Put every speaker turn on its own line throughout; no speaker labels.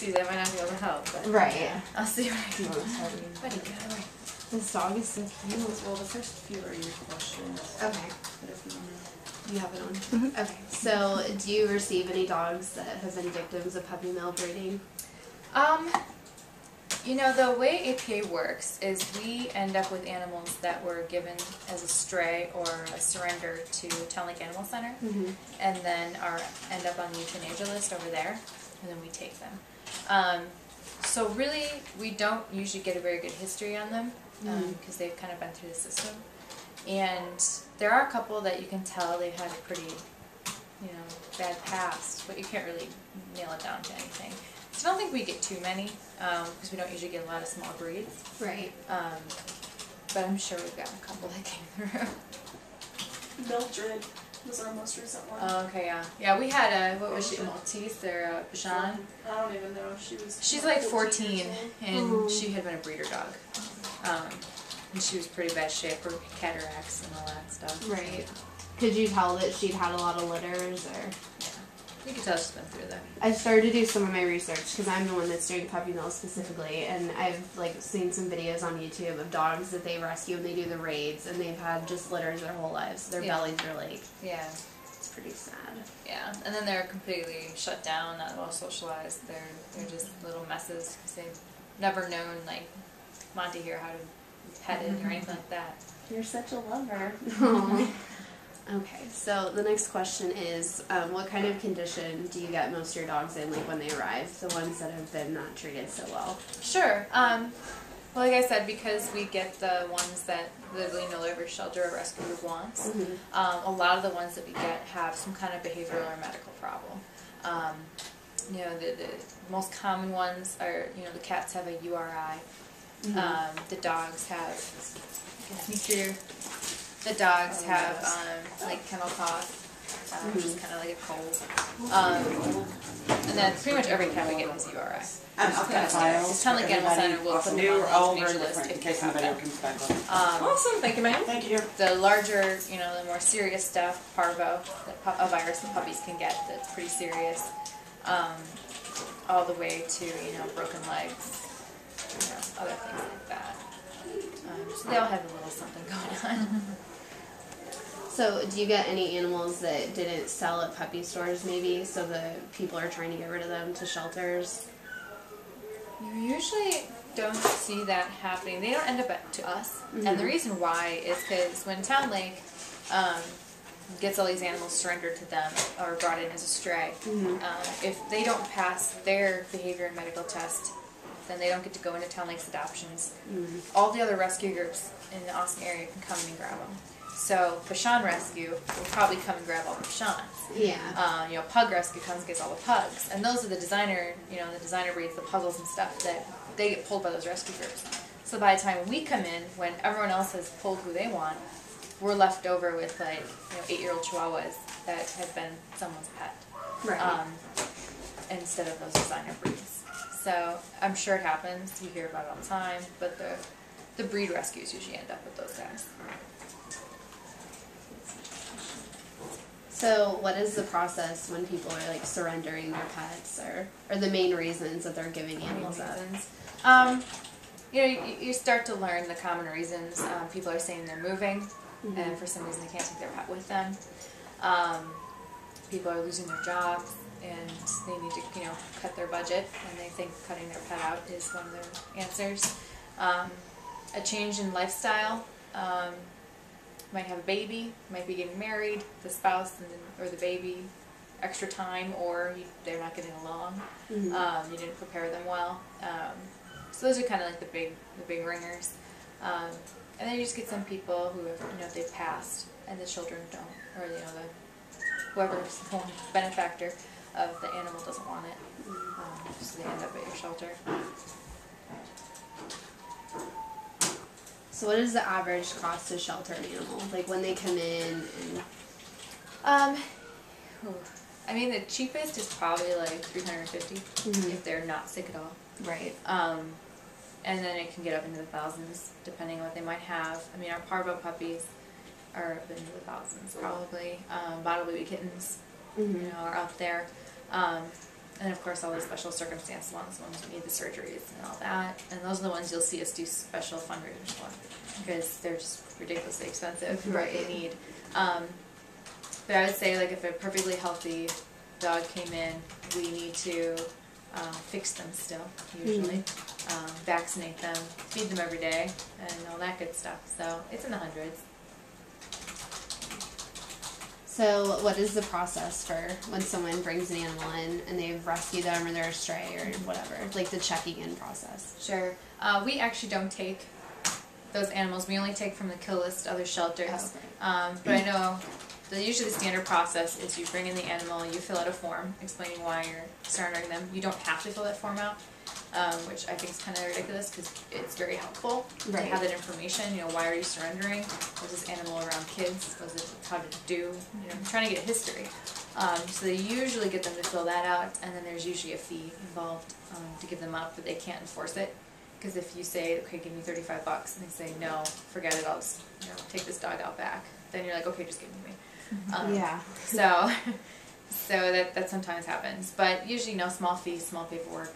see that I might not be able to help. But
right.
I'll see what I can do. But yeah.
This dog is so cute.
Well, the first few are your questions.
Okay.
But if you want to...
You have it on? Okay. So, do you receive any dogs that have been victims of puppy mill breeding?
You know, the way APA works is we end up with animals that were given as a stray or a surrender to Town Lake Animal Center, and then end up on the euthanasia list over there, and then we take them. So really, we don't usually get a very good history on them because they've kind of been through the system. And there are a couple that you can tell they've had a pretty, you know, bad past, but you can't really nail it down to anything. So I don't think we get too many, because we don't usually get a lot of small breeds.
Right.
But I'm sure we've got a couple that came through.
Mildred was our most recent one.
Oh, okay, yeah. Yeah, we had a, what was she, Maltese, or Bichon?
I don't even know. She's
like 14, and she had been a breeder dog. And she was pretty bad shape, her cataracts and all that stuff.
Right. Could you tell that she'd had a lot of litters, or?
Yeah. You can tell she's been through them.
I started to do some of my research because I'm the one that's doing puppy mills specifically, and I've like seen some videos on YouTube of dogs that they rescue and they do the raids, and they've had just litters their whole lives. Their bellies are like, it's pretty sad.
Yeah, and then they're completely shut down, not well socialized. They're just little messes because they've never known like Monty here how to be petted or anything like that.
You're such a lover. Okay, so the next question is, what kind of condition do you get most of your dogs in, like when they arrive, the ones that have been not treated so well?
Sure. Well, like I said, because we get the ones that literally no liver shelter or rescue group wants, a lot of the ones that we get have some kind of behavioral or medical problem. You know, the most common ones are, you know, the cats have a URI. The dogs have, the dogs have like kennel cough, which is kind of like a cold. And then pretty much every cat we get has a URI. It's kind of like Animal Center will put them on the euthanasia list if they have them.
awesome. Thank you, ma'am. Thank you.
The larger, you know, the more serious stuff, parvo, a virus that puppies can get that's pretty serious, all the way to, you know, broken legs, you know, other things like that. So they all have a little something going on.
So, do you get any animals that didn't sell at puppy stores, maybe, so the people are trying to get rid of them to shelters?
You usually don't see that happening. They don't end up to us. And the reason why is because when Town Lake gets all these animals surrendered to them or brought in as a stray, if they don't pass their behavior and medical test, then they don't get to go into Town Lake's adoptions. All the other rescue groups in the Austin area can come in and grab them. So Bichon Rescue will probably come and grab all the Bichons.
Yeah.
You know, Pug Rescue comes and gets all the pugs, and those are the designer, you know, the designer breeds, the puzzles and stuff that they get pulled by those rescue groups. So by the time we come in, when everyone else has pulled who they want, we're left over with like, you know, 8-year-old Chihuahuas that have been someone's pet, instead of those designer breeds. So I'm sure it happens. You hear about it all the time, but the breed rescues usually end up with those guys.
So, what is the process when people are like surrendering their pets, or the main reasons that they're giving animals up?
You know, you start to learn the common reasons. People are saying they're moving, and for some reason they can't take their pet with them. People are losing their jobs, and they need to, you know, cut their budget, and they think cutting their pet out is one of their answers. A change in lifestyle. Might have a baby, might be getting married, the spouse or the baby, extra time, or they're not getting along. You didn't prepare them well. So those are kind of like the big ringers. And then you just get some people who have, you know, they've passed and the children don't, or, you know, whoever's the benefactor of the animal doesn't want it. So they end up at your shelter.
So what is the average cost to shelter an animal? Like when they come in
and... I mean, the cheapest is probably like $350 if they're not sick at all.
Right.
And then it can get up into the thousands depending on what they might have. I mean, our parvo puppies are up into the thousands probably. Bottle baby kittens, you know, are up there. And of course all the special circumstance ones, who need the surgeries and all that. And those are the ones you'll see us do special fundraisers for, because they're just ridiculously expensive for what they need. But I would say, like, if a perfectly healthy dog came in, we need to fix them still, usually. Vaccinate them, feed them every day, and all that good stuff. So it's in the hundreds.
So what is the process for when someone brings an animal in and they've rescued them or they're a stray or whatever, like the checking in process?
Sure. We actually don't take those animals. We only take from the kill list other shelters.
Oh, okay.
But I know usually the standard process is you bring in the animal, you fill out a form explaining why you're surrendering them. You don't have to fill that form out, which I think is kind of ridiculous because it's very helpful to have that information. You know, why are you surrendering? Was this animal around kids? Was it, how did it do? You know, trying to get history. So they usually get them to fill that out, and then there's usually a fee involved to give them up, but they can't enforce it. Because if you say, okay, give me $35, and they say, no, forget it, I'll just, take this dog out back, then you're like, okay, just give it to me. So that sometimes happens, but usually no, small fee, small paperwork,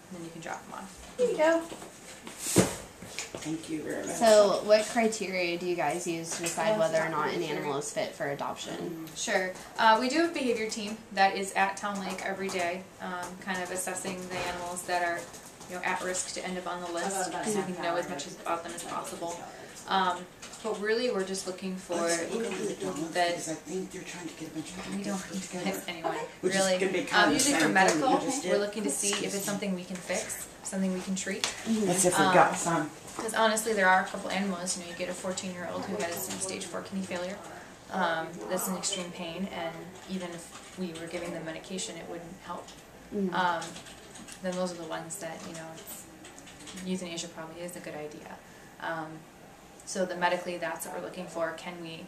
and then you can drop them off.
Here you go.
Thank you very much.
So what criteria do you guys use to decide whether or not an animal is fit for adoption?
Sure. We do have a behavior team that is at Town Lake every day, kind of assessing the animals that are at risk to end up on the list, so we can know as much about them as possible. But really, we're just looking for that.
Because I think they're trying to get a bunch of people.
We don't need to get anyone.
Which is
Really,
gonna be kind of
usually
the
for
same
medical,
thing you just
we're
did.
looking to see if it's something we can fix, something we can treat.
That's if we've got some.
Because honestly, there are a couple animals. You get a 14-year-old who has stage 4 kidney failure. That's in extreme pain, and even if we were giving them medication, it wouldn't help. Then those are the ones that euthanasia probably is a good idea. So medically, that's what we're looking for. Can we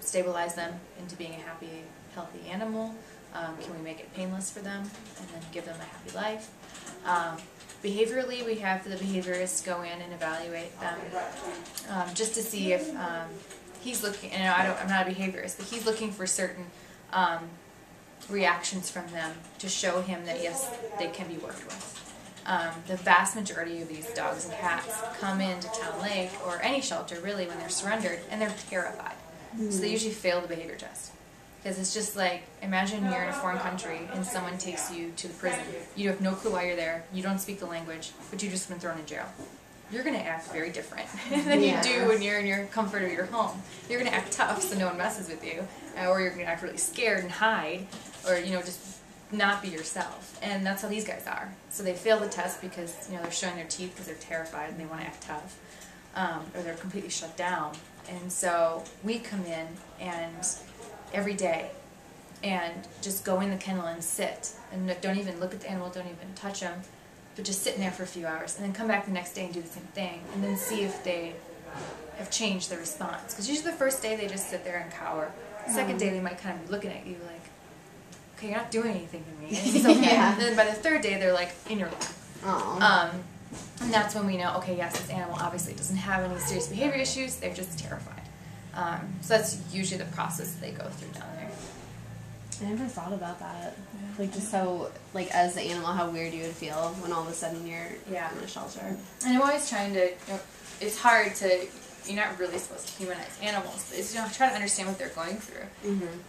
stabilize them into being a happy, healthy animal? Can we make it painless for them and then give them a happy life? Behaviorally, we have the behaviorists go in and evaluate them just to see if he's looking, and I'm not a behaviorist, but he's looking for certain reactions from them to show him that, yes, they can be worked with. The vast majority of these dogs and cats come into Town Lake, or any shelter really, when they're surrendered, and they're terrified. So they usually fail the behavior test. Because it's just like, imagine you're in a foreign country and someone takes you to the prison. You have no clue why you're there, you don't speak the language, but you've just been thrown in jail. You're going to act very different than you do when you're in your comfort of your home. You're going to act tough so no one messes with you, or you're going to act really scared and hide, or just not be yourself. And that's how these guys are. So they fail the test because they're showing their teeth because they're terrified and they want to act tough, or they're completely shut down. And so we come in and every day and just go in the kennel and sit and don't even look at the animal, don't even touch them, but just sit in there for a few hours and then come back the next day and do the same thing and then see if they have changed their response. Because usually the first day they just sit there and cower. The second day they might kind of be looking at you like, okay, you're not doing anything to me. It's okay. And then by the third day they're like in your lap. And that's when we know, okay, yes, this animal obviously doesn't have any serious behavior issues, they're just terrified. So that's usually the process they go through down there.
I never thought about that. Like, just how, like, as the animal, how weird you would feel when all of a sudden you're in a shelter.
And I'm always trying to, it's hard to, you're not really supposed to humanize animals, but it's, try to understand what they're going through.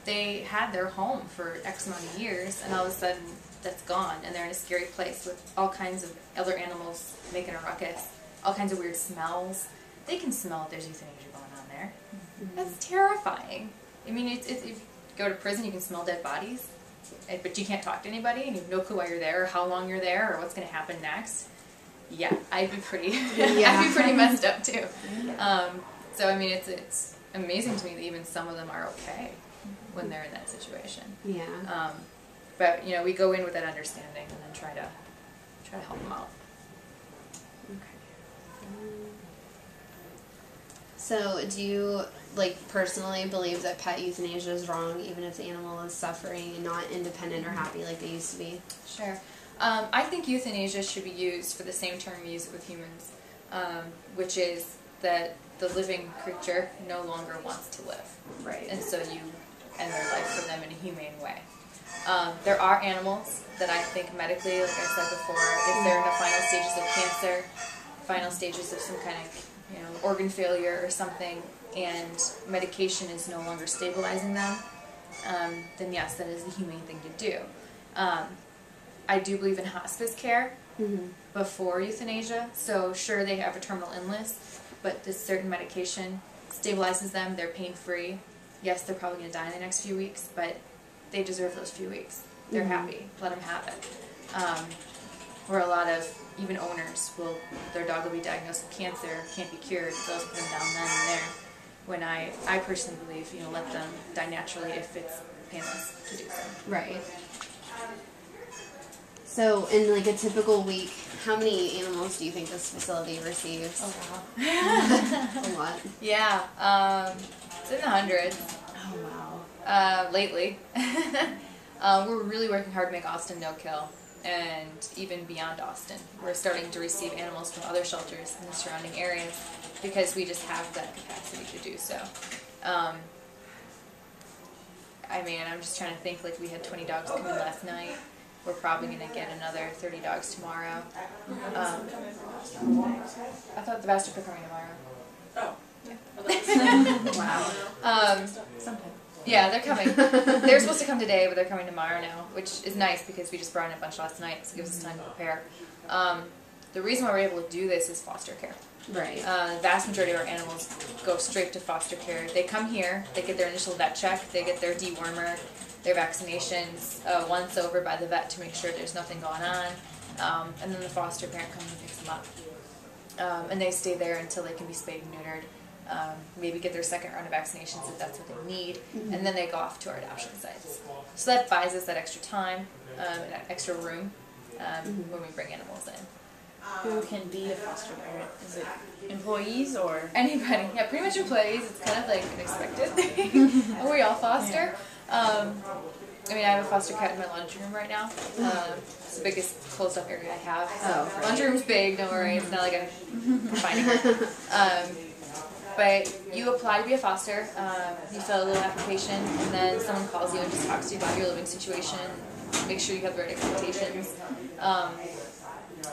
They had their home for X amount of years, and all of a sudden that's gone, and they're in a scary place with all kinds of other animals making a ruckus, all kinds of weird smells. They can smell if there's euthanasia going on there. That's terrifying. I mean, if you go to prison, you can smell dead bodies, but you can't talk to anybody, and you have no clue why you're there, or how long you're there, or what's going to happen next. Yeah, I'd be pretty, I'd be pretty messed up too. So I mean, it's amazing to me that even some of them are okay when they're in that situation.
Yeah.
But we go in with that understanding and then try to help them out.
So, do you, personally believe that pet euthanasia is wrong, even if the animal is suffering and not independent or happy like they used to be?
Sure. I think euthanasia should be used for the same term we use it with humans, which is that the living creature no longer wants to live.
Right.
And so you end their life for them in a humane way. There are animals that I think medically, like I said before, if they're in the final stages of cancer, final stages of some kind of, you know, organ failure or something, and medication is no longer stabilizing them, then yes, that is the humane thing to do. I do believe in hospice care before euthanasia, so sure they have a terminal illness, but this certain medication stabilizes them, they're pain-free. Yes, they're probably going to die in the next few weeks, but they deserve those few weeks. They're happy. Let them have it. Where a lot of even owners will, their dog will be diagnosed with cancer, can't be cured, they'll put them down then and there. When I personally believe, you know, let them die naturally if it's painless to do so.
Right. So, in like a typical week, how many animals do you think this facility receives?
Oh wow.
A lot.
Yeah, it's in the hundreds.
Oh wow.
Lately. We're really working hard to make Austin no-kill, and even beyond Austin. We're starting to receive animals from other shelters in the surrounding areas because we just have that capacity to do so. I mean, I'm just trying to think, like we had 20 dogs come in last night. We're probably going to get another 30 dogs tomorrow. I thought the Bastards were coming tomorrow.
Oh.
Yeah.
Wow.
Sometime. Yeah, they're coming. They're supposed to come today, but they're coming tomorrow now, which is nice because we just brought in a bunch last night, so it gives us time to prepare. The reason why we're able to do this is foster care.
Right.
The vast majority of our animals go straight to foster care. They come here, they get their initial vet check, they get their dewormer, their vaccinations once over by the vet to make sure there's nothing going on, and then the foster parent comes and picks them up. And they stay there until they can be spayed and neutered, maybe get their second round of vaccinations if that's what they need, and then they go off to our adoption sites. So that buys us that extra time and that extra room when we bring animals in.
Who can be a foster parent? Is it employees or?
Anybody. Yeah, pretty much employees. It's kind of like an expected thing. We all foster. I mean, I have a foster cat in my laundry room right now. It's the biggest closed up area I have. So laundry room's big, don't worry. It's not like I'm finding her. But you apply to be a foster. You fill a little application, and then someone calls you and just talks to you about your living situation. Make sure you have the right expectations.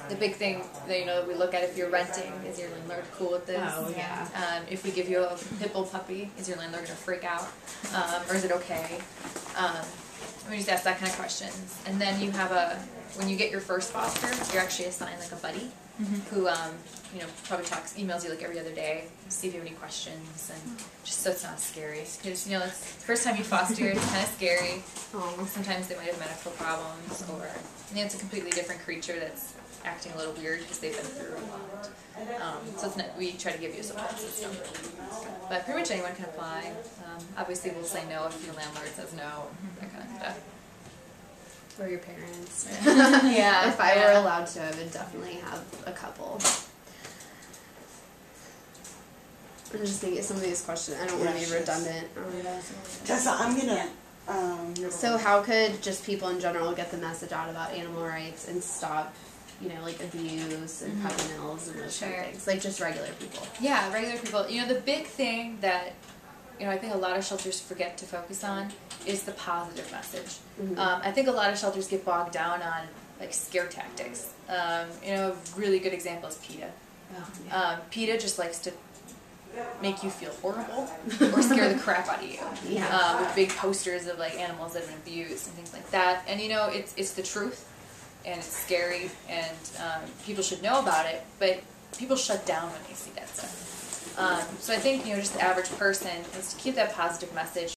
The big thing that that we look at if you're renting is your landlord cool with this?
Oh yeah.
If we give you a pit bull puppy, is your landlord going to freak out, or is it okay? We just ask that kind of questions, and then you have when you get your first foster, you're actually assigned like a buddy who probably emails you like every other day, see if you have any questions, and just so it's not scary. Because it's the first time you foster, it's kind of scary. Sometimes they might have medical problems, or it's a completely different creature that's acting a little weird because they've been through a lot. So we try to give you a support system. But pretty much anyone can apply. Obviously we'll say no if your landlord says no, that kind of stuff.
Or your parents.
Yeah.
If I were allowed to, I would definitely have a couple. I'm just thinking some of these questions. I don't want to be redundant.
Tessa, I'm gonna.
So how could just people in general get the message out about animal rights and stop, like abuse and puppy mills and those kind of things? Like just regular people.
Yeah, regular people. The big thing that I think a lot of shelters forget to focus on is the positive message. I think a lot of shelters get bogged down on like scare tactics. A really good example is PETA.
Oh, yeah.
PETA just likes to make you feel horrible or scare the crap out of you.
Yeah.
With big posters of like animals that have been abused and things like that. And it's the truth, and it's scary, and people should know about it, but people shut down when they see that stuff. So I think just the average person is to keep that positive message.